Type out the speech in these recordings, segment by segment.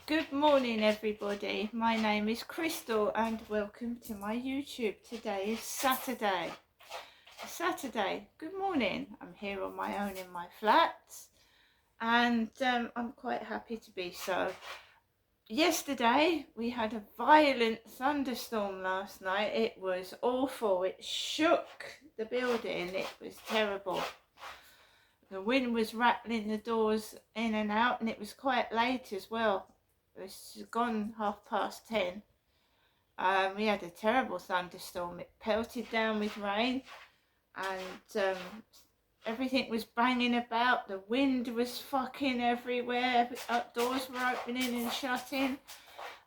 Good morning, everybody. My name is Crystal, and welcome to my YouTube. Today is Saturday. Good morning. I'm here on my own in my flat, and I'm quite happy to be so. Yesterday, we had a violent thunderstorm last night. It was awful. It shook the building. It was terrible. The wind was rattling the doors in and out, and it was quite late as well. It's gone 10:30. We had a terrible thunderstorm. It pelted down with rain, and everything was banging about. The wind was fucking everywhere. Doors were opening and shutting.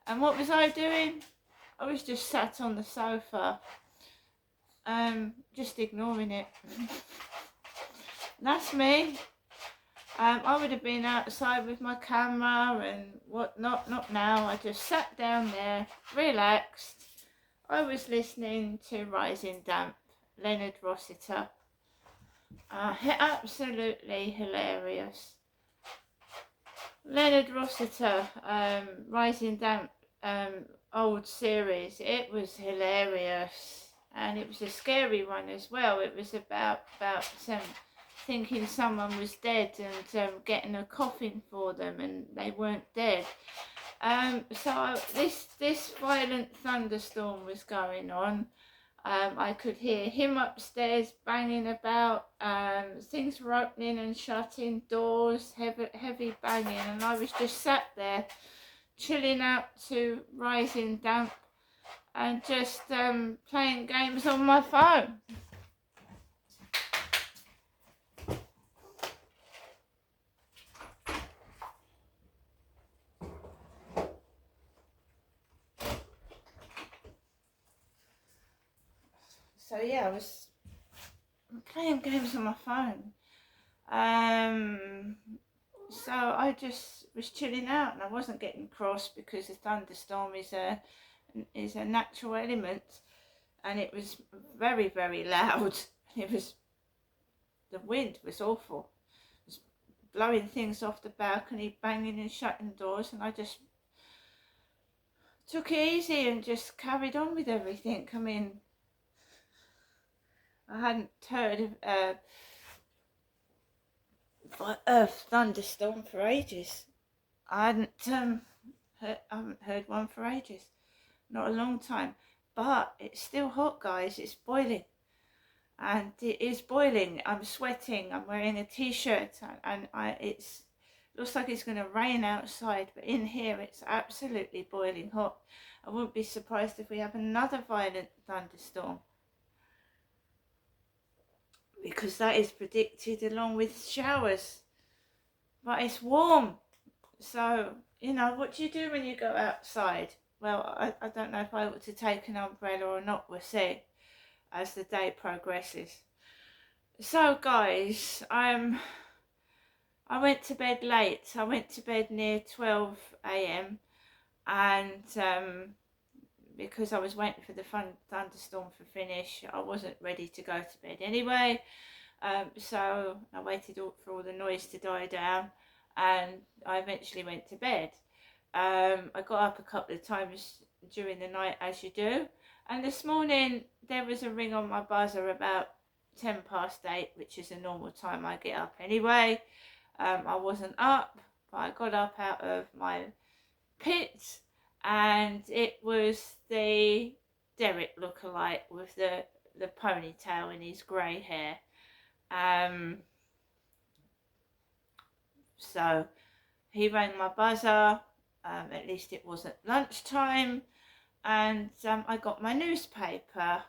And what was I doing? I was just sat on the sofa, just ignoring it. That's me. I would have been outside with my camera and whatnot. Not now. I just sat down there, relaxed. I was listening to Rising Damp, Leonard Rossiter. Absolutely hilarious. Leonard Rossiter, Rising Damp, old series. It was hilarious, and it was a scary one as well. It was about some thinking someone was dead and getting a coffin for them, and they weren't dead. So this violent thunderstorm was going on. I could hear him upstairs banging about. Things were opening and shutting, doors, heavy banging, and I was just sat there chilling out to Rising Damp and just playing games on my phone. So yeah, I was playing games on my phone. So I just was chilling out, and I wasn't getting cross because a thunderstorm is a natural element, and it was very, very loud. The wind was awful. It was blowing things off the balcony, banging and shutting doors, and I just took it easy and just carried on with everything. I mean, I hadn't heard of a thunderstorm for ages. I haven't heard one for ages. Not a long time. But it's still hot, guys. It's boiling. And it is boiling. I'm sweating. I'm wearing a t-shirt, and it looks like it's going to rain outside, but in here it's absolutely boiling hot. I wouldn't be surprised if we have another violent thunderstorm, because that is predicted along with showers. But it's warm, so what do you do when you go outside? Well, I don't know if I ought to take an umbrella or not. We'll see as the day progresses. So guys, I went to bed late. I went to bed near 12 a.m. and because I was waiting for the thunderstorm to finish, I wasn't ready to go to bed anyway. So I waited for all the noise to die down, and I eventually went to bed. I got up a couple of times during the night, as you do, and this morning there was a ring on my buzzer about 8:10, which is a normal time I get up anyway. I wasn't up, but I got up out of my pit, and it was the Derek lookalike with the ponytail and his grey hair. So he rang my buzzer. At least it wasn't lunchtime, and I got my newspaper,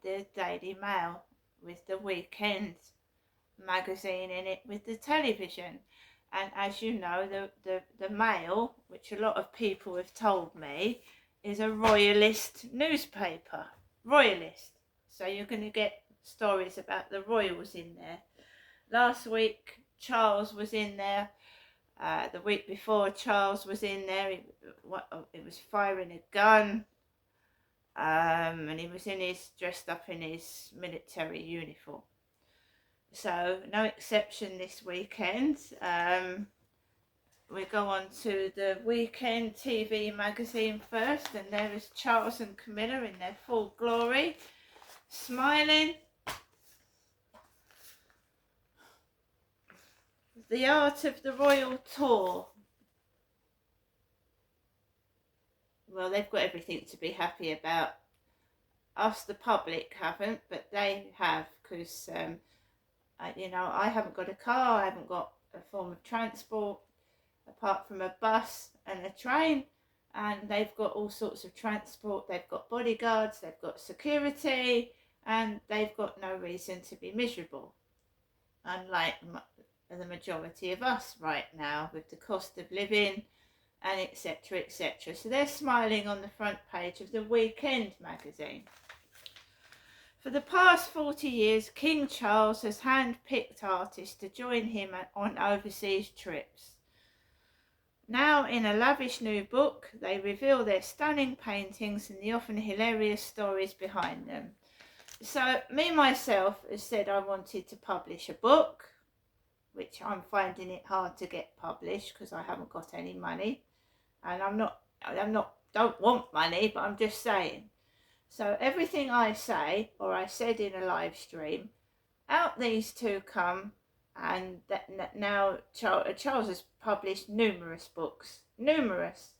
the Daily Mail, with the weekend magazine in it with the television. And as you know, the Mail, which a lot of people have told me, is a royalist newspaper. Royalist. So you're going to get stories about the royals in there. Last week, Charles was in there. The week before, Charles was in there. He was firing a gun. And he was dressed up in his military uniform. So no exception this weekend. we go on to the Weekend TV magazine first, and there is Charles and Camilla in their full glory, smiling. The Art of the Royal Tour. Well, they've got everything to be happy about. Us, the public, haven't, but they have, because, you know, I haven't got a car, I haven't got a form of transport apart from a bus and a train, and they've got all sorts of transport. They've got bodyguards, they've got security, and they've got no reason to be miserable, unlike the majority of us right now with the cost of living and etc, etc. So they're smiling on the front page of the Weekend magazine. For the past 40 years, King Charles has hand-picked artists to join him on overseas trips. Now, in a lavish new book, they reveal their stunning paintings and the often hilarious stories behind them. So, me myself has said I wanted to publish a book, which I'm finding it hard to get published because I haven't got any money, and don't want money, but I'm just saying. So everything I say, or I said in a live stream, out these two come, and now Charles has published numerous books. Numerous.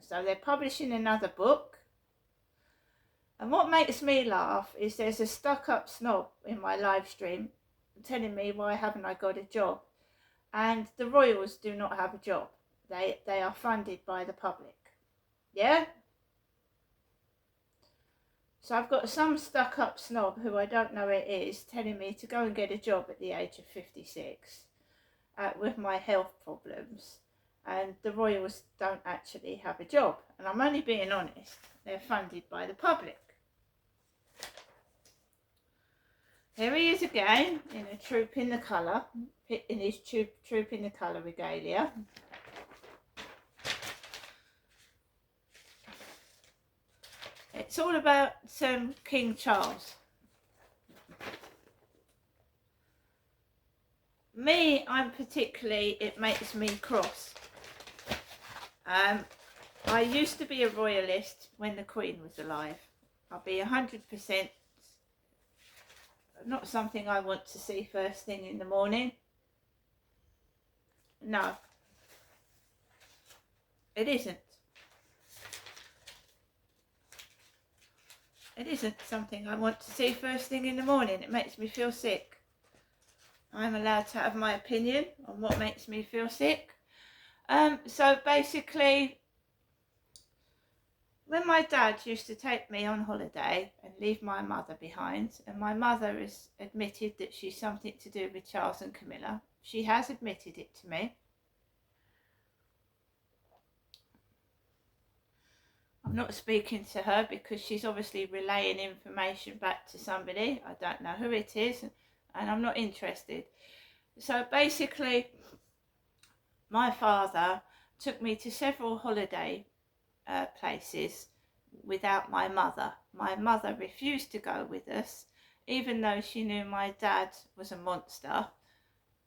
So they're publishing another book. And what makes me laugh is there's a stuck-up snob in my live stream telling me why haven't I got a job. And the royals do not have a job. They are funded by the public. Yeah? So I've got some stuck-up snob who I don't know it is telling me to go and get a job at the age of 56 with my health problems, and the royals don't actually have a job. And I'm only being honest, they're funded by the public. Here he is again in a Troop in the Colour, in his Troop in the Colour regalia. It's all about King Charles. Me, it makes me cross. I used to be a royalist when the Queen was alive. I'll be 100% not something I want to see first thing in the morning. No, it isn't. It isn't something I want to see first thing in the morning. It makes me feel sick. I'm allowed to have my opinion on what makes me feel sick. So basically, when my dad used to take me on holiday and leave my mother behind, and my mother has admitted that she's something to do with Charles and Camilla. She has admitted it to me. I'm not speaking to her because she's obviously relaying information back to somebody. I don't know who it is, and I'm not interested. So basically, my father took me to several holiday places without my mother. My mother refused to go with us, even though she knew my dad was a monster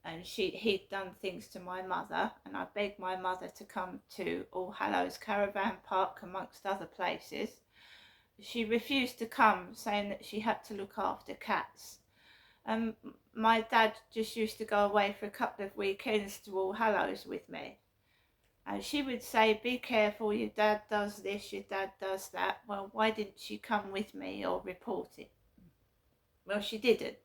and he'd done things to my mother, and I begged my mother to come to All Hallows Caravan Park amongst other places. She refused to come, saying that she had to look after cats. My dad just used to go away for a couple of weekends to All Hallows with me. And she would say, be careful, your dad does this, your dad does that. Well, why didn't she come with me or report it? Well, she didn't.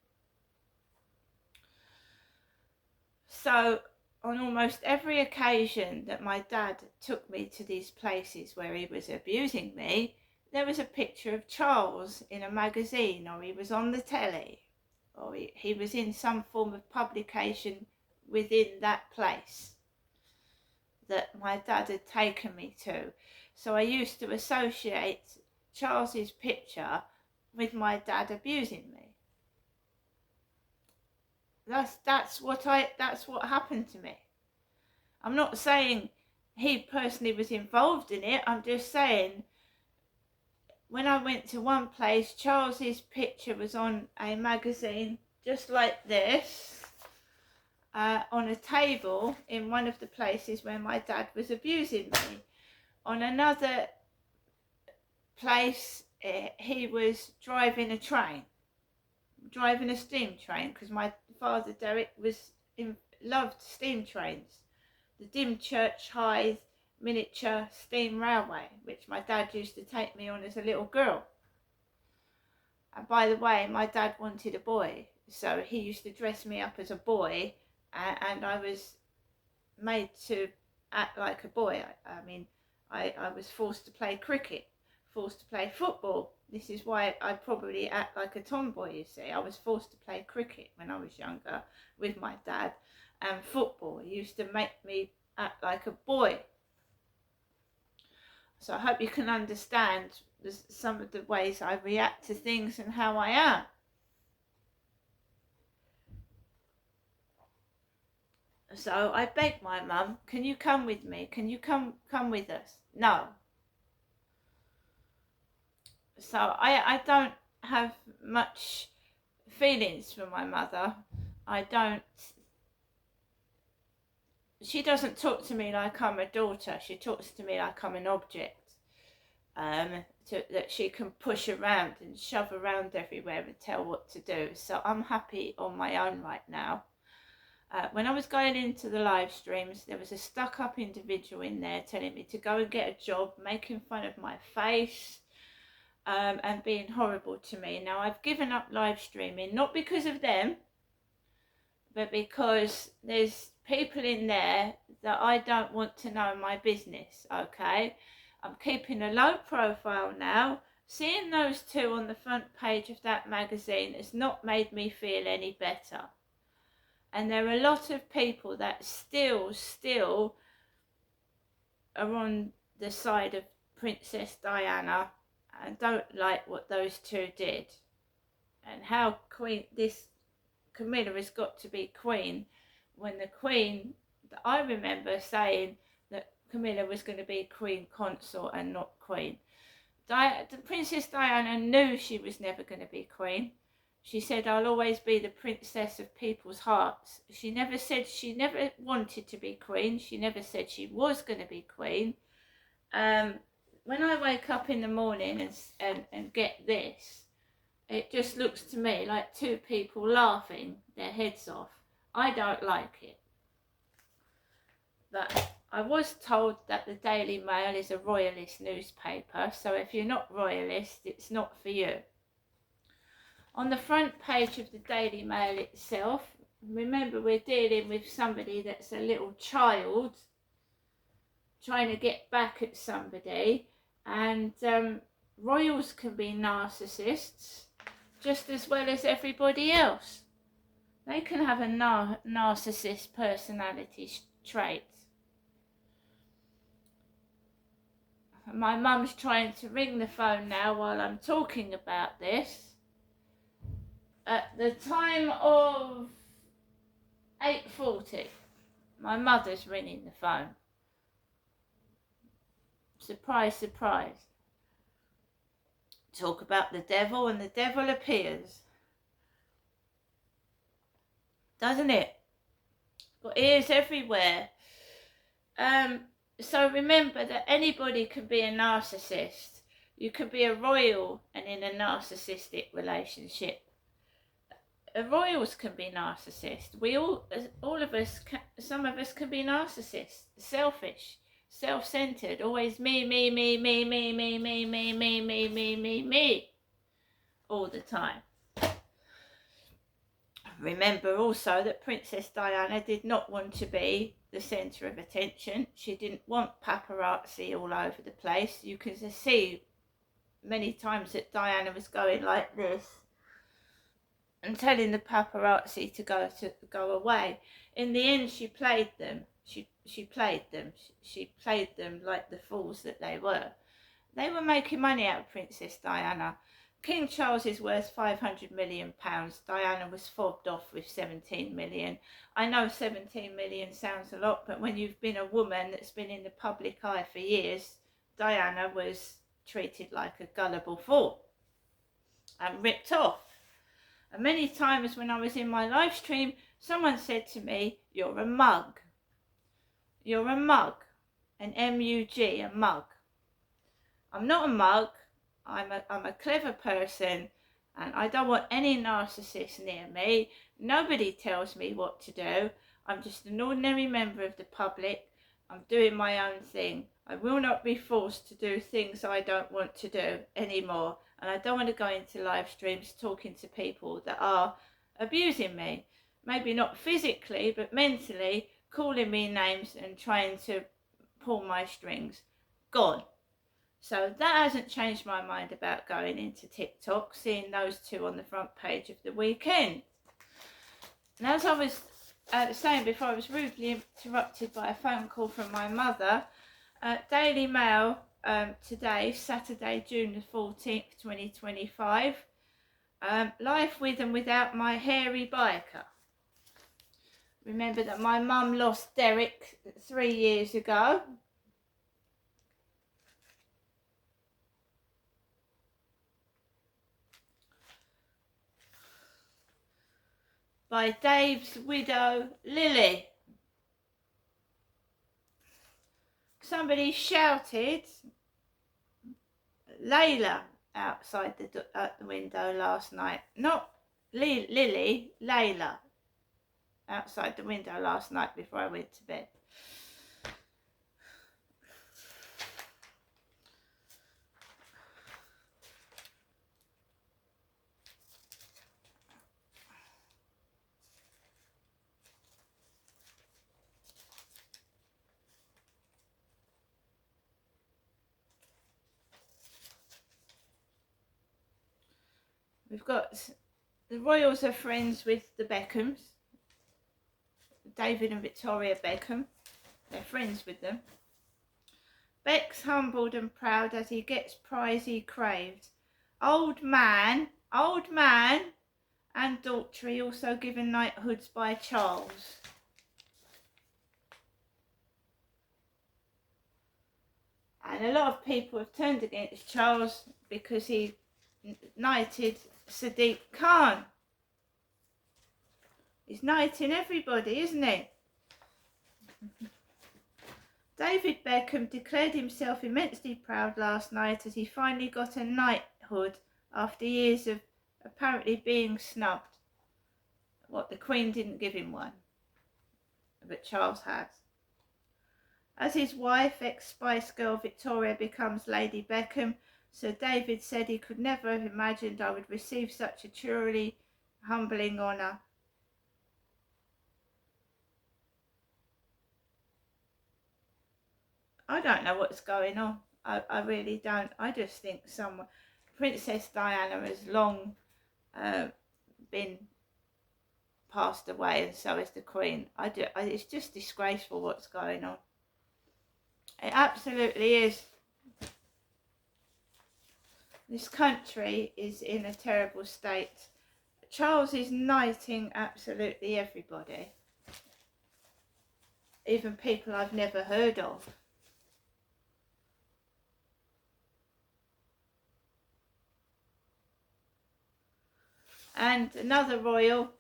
So, on almost every occasion that my dad took me to these places where he was abusing me, there was a picture of Charles in a magazine, or he was on the telly, or he was in some form of publication within that place that my dad had taken me to. So I used to associate Charles's picture with my dad abusing me. That's what happened to me. I'm not saying he personally was involved in it. I'm just saying when I went to one place, Charles's picture was on a magazine just like this, on a table in one of the places where my dad was abusing me. On another place, he was driving a steam train, because my father, Derek, loved steam trains. The Dymchurch Hythe miniature steam railway, which my dad used to take me on as a little girl. And by the way, my dad wanted a boy, so he used to dress me up as a boy, and I was made to act like a boy. I was forced to play cricket, forced to play football. This is why I probably act like a tomboy, you see. I was forced to play cricket when I was younger with my dad, and football. He used to make me act like a boy. So I hope you can understand some of the ways I react to things and how I am. So I begged my mum, can you come with me? Can you come with us? No. So I don't have much feelings for my mother. She doesn't talk to me like I'm a daughter. She talks to me like I'm an object. That she can push around and shove around everywhere and tell what to do. So I'm happy on my own right now. When I was going into the live streams, there was a stuck-up individual in there telling me to go and get a job, making fun of my face, and being horrible to me. Now, I've given up live streaming, not because of them, but because there's people in there that I don't want to know my business, okay? I'm keeping a low profile now. Seeing those two on the front page of that magazine has not made me feel any better. And there are a lot of people that still are on the side of Princess Diana and don't like what those two did. And how this Camilla has got to be queen, when the queen, I remember saying that Camilla was going to be queen consort and not queen. The Princess Diana knew she was never going to be queen. She said, I'll always be the princess of people's hearts. She never said she never wanted to be queen. She never said she was going to be queen. When I wake up in the morning and get this, it just looks to me like two people laughing their heads off. I don't like it. But I was told that the Daily Mail is a royalist newspaper, so if you're not royalist, it's not for you. On the front page of the Daily Mail itself, remember we're dealing with somebody that's a little child trying to get back at somebody, and royals can be narcissists just as well as everybody else. They can have a narcissist personality trait. My mum's trying to ring the phone now while I'm talking about this. At the time of 8:40, my mother's ringing the phone. Surprise, surprise. Talk about the devil and the devil appears. Doesn't it? Got ears everywhere. So remember that anybody can be a narcissist. You can be a royal and in a narcissistic relationship. Royals can be narcissists. We all of us, some of us can be narcissists, selfish, self-centered, always me, all the time. Remember also that Princess Diana did not want to be the centre of attention. She didn't want paparazzi all over the place. You can see many times that Diana was going like this and telling the paparazzi to go away. In the end, she played them. She played them like the fools that they were. They were making money out of Princess Diana. King Charles is worth £500 million. Diana was fobbed off with 17 million. I know 17 million sounds a lot, but when you've been a woman that's been in the public eye for years, Diana was treated like a gullible fool and ripped off. And many times when I was in my live stream, Someone said to me, "You're a mug. You're a mug." An M-U-G, a mug. I'm not a mug. I'm a clever person, and I don't want any narcissists near me. Nobody tells me what to do. I'm just an ordinary member of the public. I'm doing my own thing. I will not be forced to do things I don't want to do anymore. And I don't want to go into live streams talking to people that are abusing me. Maybe not physically, but mentally, calling me names and trying to pull my strings. Gone. So that hasn't changed my mind about going into TikTok, seeing those two on the front page of the weekend. And as I was saying before, I was rudely interrupted by a phone call from my mother. Daily Mail today, Saturday, June the 14th, 2025. Life with and without my hairy biker. Remember that my mum lost Derek 3 years ago. By Dave's widow, Lily. Somebody shouted Layla outside the window last night. Not Lily, Layla. Outside the window last night before I went to bed. We've got the Royals are friends with the Beckhams. David and Victoria Beckham. They're friends with them. Beck's humbled and proud as he gets prize he craved. Old man and Daughtry also given knighthoods by Charles. And a lot of people have turned against Charles because he knighted Sadiq Khan. He's knighting everybody, isn't he? David Beckham declared himself immensely proud last night as he finally got a knighthood after years of apparently being snubbed. The Queen didn't give him one, but Charles has. As his wife, ex-Spice Girl Victoria, becomes Lady Beckham, Sir David said he could never have imagined I would receive such a truly humbling honour. I don't know what's going on. I really don't. I just think Princess Diana has long been passed away, and so is the Queen. It's just disgraceful what's going on. It absolutely is. This country is in a terrible state. Charles is knighting absolutely everybody. Even people I've never heard of. And another royal,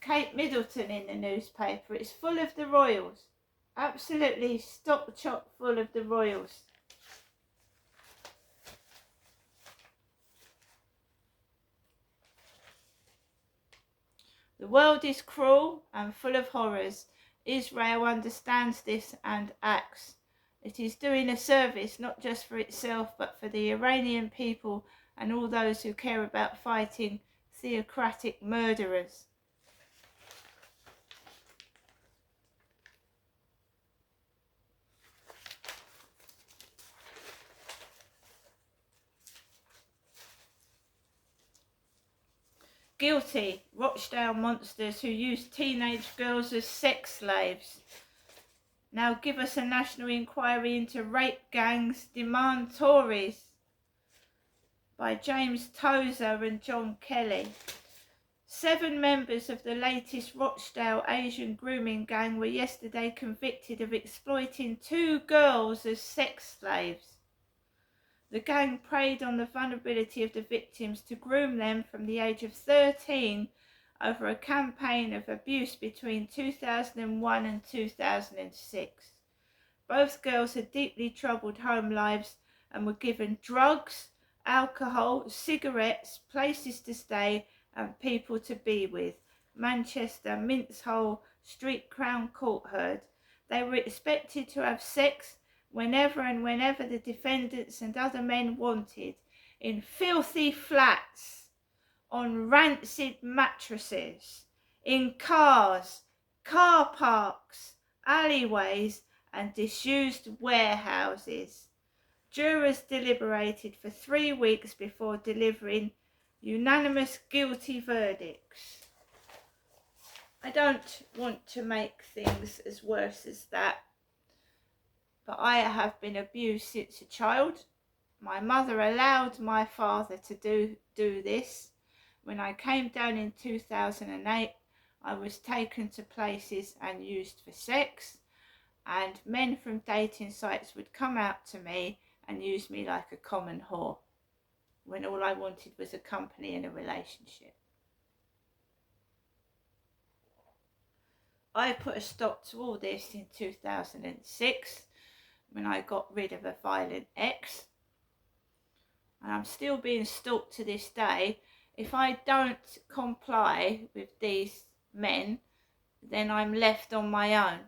Kate Middleton, in the newspaper. It's full of the royals. Absolutely stock chock full of the royals. The world is cruel and full of horrors. Israel understands this and acts. It is doing a service not just for itself but for the Iranian people and all those who care about fighting theocratic murderers. Guilty, Rochdale monsters who use teenage girls as sex slaves. Now give us a national inquiry into rape gangs, demand Tories. By James Tozer and John Kelly. 7 members of the latest Rochdale Asian grooming gang were yesterday convicted of exploiting 2 girls as sex slaves. The gang preyed on the vulnerability of the victims to groom them from the age of 13 over a campaign of abuse between 2001 and 2006. Both girls had deeply troubled home lives and were given drugs, alcohol, cigarettes, places to stay and people to be with. Manchester Mince Hole Street Crown Court heard. They were expected to have sex whenever the defendants and other men wanted, in filthy flats, on rancid mattresses, in cars, car parks, alleyways and disused warehouses. Jurors deliberated for 3 weeks before delivering unanimous guilty verdicts. I don't want to make things as worse as that, but I have been abused since a child. My mother allowed my father to do this. When I came down in 2008, I was taken to places and used for sex, and men from dating sites would come out to me and use me like a common whore, when all I wanted was a company and a relationship. I put a stop to all this in 2006 when I got rid of a violent ex, and I'm still being stalked to this day. If I don't comply with these men, then I'm left on my own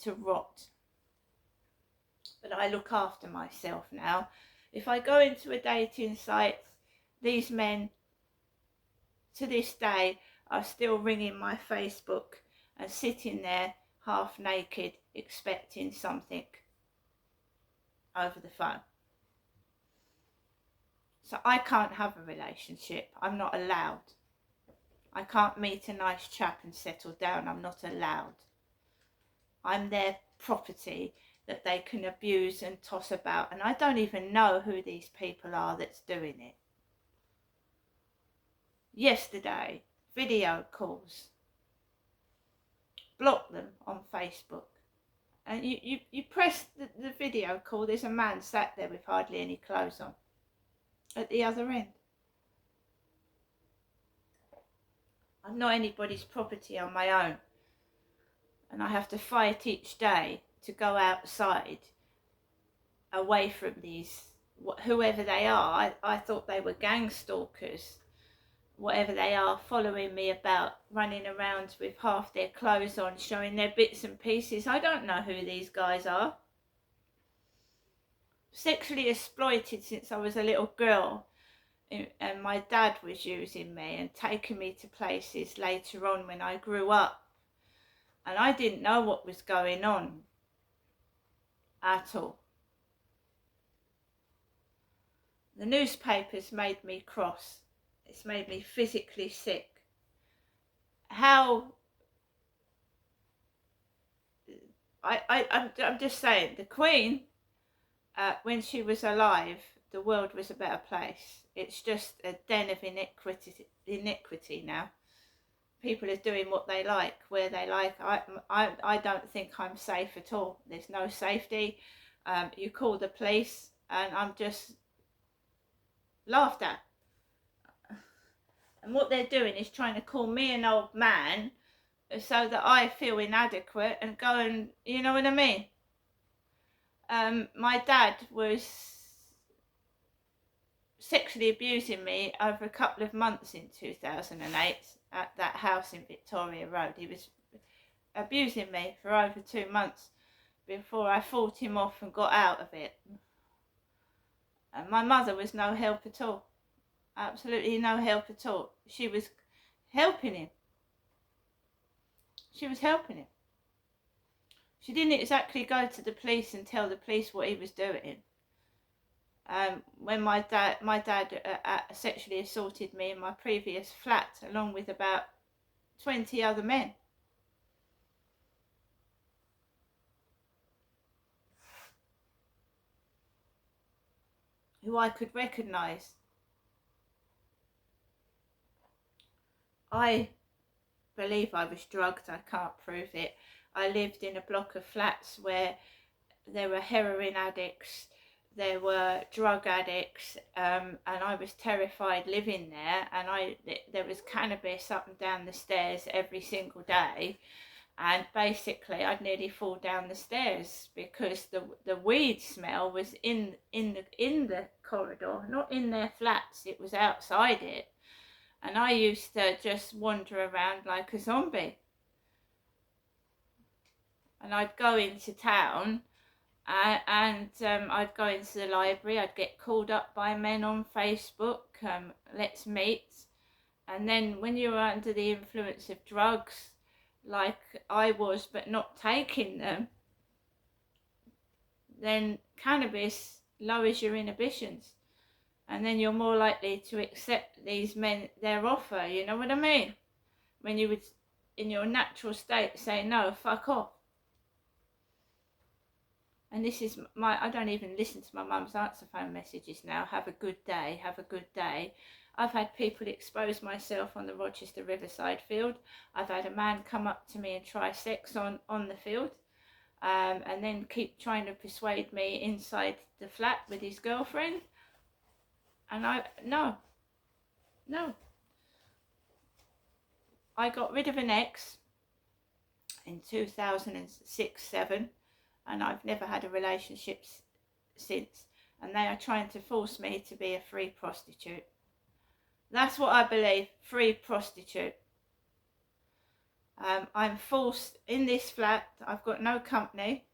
to rot. But I look after myself now. If I go into a dating site, these men to this day are still ringing my Facebook and sitting there half naked expecting something over the phone. So I can't have a relationship. I'm not allowed. I can't meet a nice chap and settle down. I'm not allowed. I'm their property that they can abuse and toss about, and I don't even know who these people are that's doing it. Yesterday, video calls. Block them on Facebook. And you press the video call, there's a man sat there with hardly any clothes on at the other end. I'm not anybody's property on my own, and I have to fight each day to go outside away from these, whoever they are. I thought they were gang stalkers, whatever they are, following me about, running around with half their clothes on, showing their bits and pieces. I don't know who these guys are. Sexually exploited since I was a little girl, and my dad was using me and taking me to places later on when I grew up, and I didn't know what was going on at all. The newspapers made me cross. It's made me physically sick. I'm just saying, the Queen, when she was alive, the world was a better place. It's just a den of iniquity now. People are doing what they like, where they like. I don't think I'm safe at all. There's no safety. You call the police and I'm just laughed at. And what they're doing is trying to call me an old man so that I feel inadequate and go and, you know what I mean? My dad was sexually abusing me over a couple of months in 2008 at that house in Victoria Road. He was abusing me for over 2 months before I fought him off and got out of it. And my mother was no help at all. Absolutely no help at all. She was helping him. She was helping him. She didn't exactly go to the police and tell the police what he was doing. When my dad sexually assaulted me in my previous flat, along with about 20 other men. Who I could recognise. I believe I was drugged. I can't prove it. I lived in a block of flats where there were heroin addicts, there were drug addicts, and I was terrified living there, and there was cannabis up and down the stairs every single day, and basically I'd nearly fall down the stairs because the weed smell was in the corridor, not in their flats. It was outside it, and I used to just wander around like a zombie. And I'd go into town, and I'd go into the library. I'd get called up by men on Facebook, let's meet. And then when you're under the influence of drugs, like I was, but not taking them, then cannabis lowers your inhibitions, and then you're more likely to accept these men, their offer. You know what I mean? When you would, in your natural state, say no, fuck off. And this is I don't even listen to my mum's answer phone messages now. Have a good day, have a good day. I've had people expose myself on the Rochester Riverside field. I've had a man come up to me and try sex on the field, and then keep trying to persuade me inside the flat with his girlfriend. And no. I got rid of an ex in 2006-07. And I've never had a relationship since, and they are trying to force me to be a free prostitute. That's what I believe, free prostitute. I'm forced in this flat. I've got no company.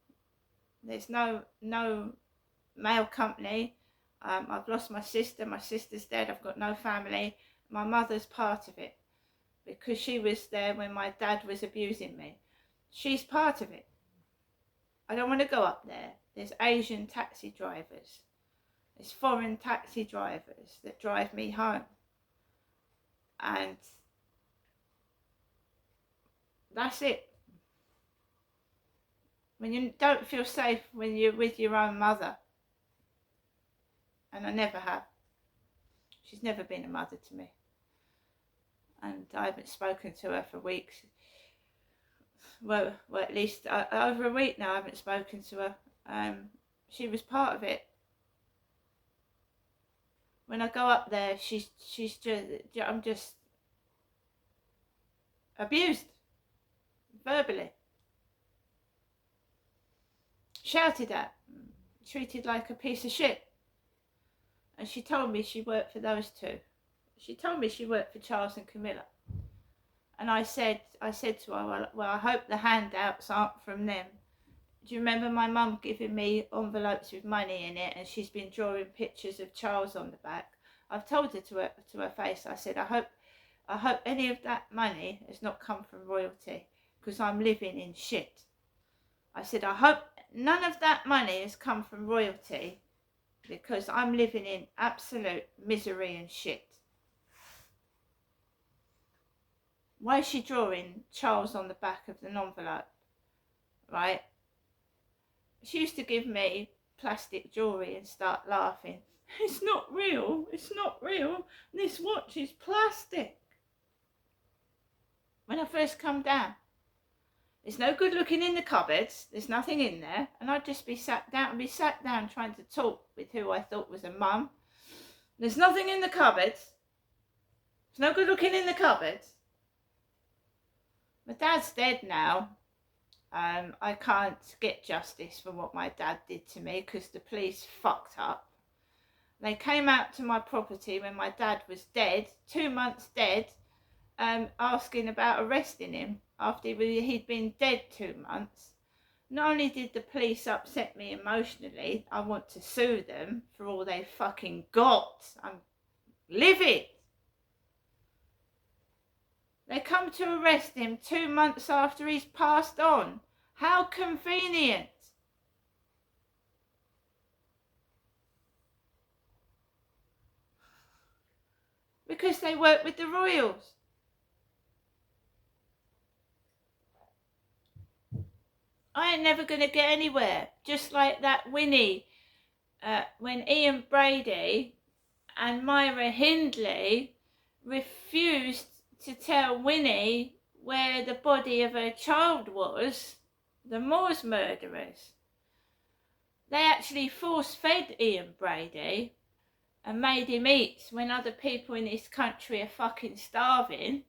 There's no male company. I've lost my sister. My sister's dead. I've got no family. My mother's part of it because she was there when my dad was abusing me. She's part of it. I don't want to go up there. There's Asian taxi drivers. There's foreign taxi drivers that drive me home. And that's it. When you don't feel safe when you're with your own mother. And I never have. She's never been a mother to me. And I haven't spoken to her for weeks. Well, at least over a week now I haven't spoken to her. She was part of it. When I go up there, I'm just abused, verbally, shouted at, treated like a piece of shit. And she told me she worked for those two. She told me she worked for Charles and Camilla. And I said to her, well, I hope the handouts aren't from them. Do you remember my mum giving me envelopes with money in it, and she's been drawing pictures of Charles on the back? I've told her to her face. I said, I hope any of that money has not come from royalty, because I'm living in shit. I said, I hope none of that money has come from royalty, because I'm living in absolute misery and shit. Why is she drawing Charles on the back of an envelope? Right? She used to give me plastic jewellery and start laughing. It's not real. It's not real. This watch is plastic. When I first come down, it's no good looking in the cupboards. There's nothing in there. And I'd just be sat down trying to talk with who I thought was a mum. There's nothing in the cupboards. It's no good looking in the cupboards. My dad's dead now. I can't get justice for what my dad did to me because the police fucked up. They came out to my property when my dad was dead, 2 months dead, asking about arresting him after he'd been dead 2 months. Not only did the police upset me emotionally, I want to sue them for all they fucking got. I'm livid. They come to arrest him 2 months after he's passed on. How convenient. Because they work with the royals. I ain't never going to get anywhere. Just like that Winnie, when Ian Brady and Myra Hindley refused to tell Winnie where the body of her child was, the Moors murderers. They actually force-fed Ian Brady and made him eat when other people in this country are fucking starving.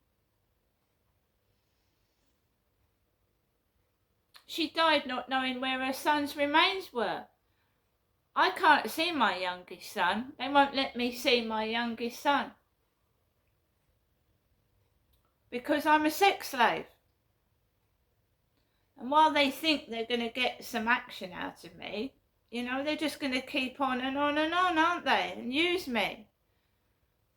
She died not knowing where her son's remains were. I can't see my youngest son. They won't let me see my youngest son. Because I'm a sex slave. And while they think they're going to get some action out of me, you know, they're just going to keep on and on and on, aren't they? And use me.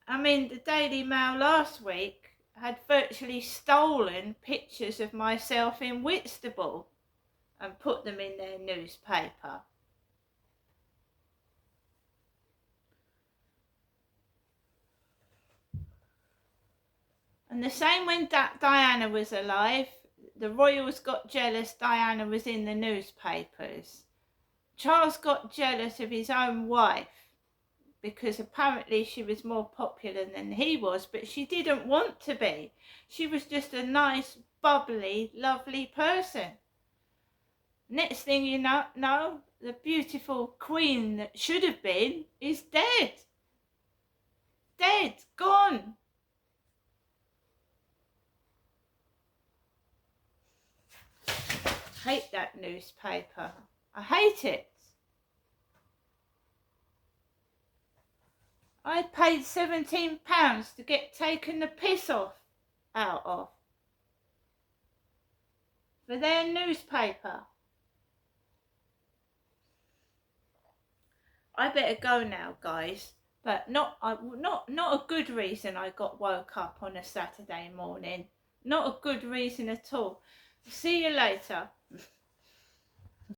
I mean, the Daily Mail last week had virtually stolen pictures of myself in Whitstable and put them in their newspaper. And the same when Diana was alive, the royals got jealous Diana was in the newspapers. Charles got jealous of his own wife because apparently she was more popular than he was, but she didn't want to be. She was just a nice, bubbly, lovely person. Next thing you know, the beautiful queen that should have been is dead. Dead, gone. I hate that newspaper. I hate it. I paid £17 to get taken the piss off out of for their newspaper. I better go now, guys. But not a good reason I got woke up on a Saturday morning. Not a good reason at all. See you later.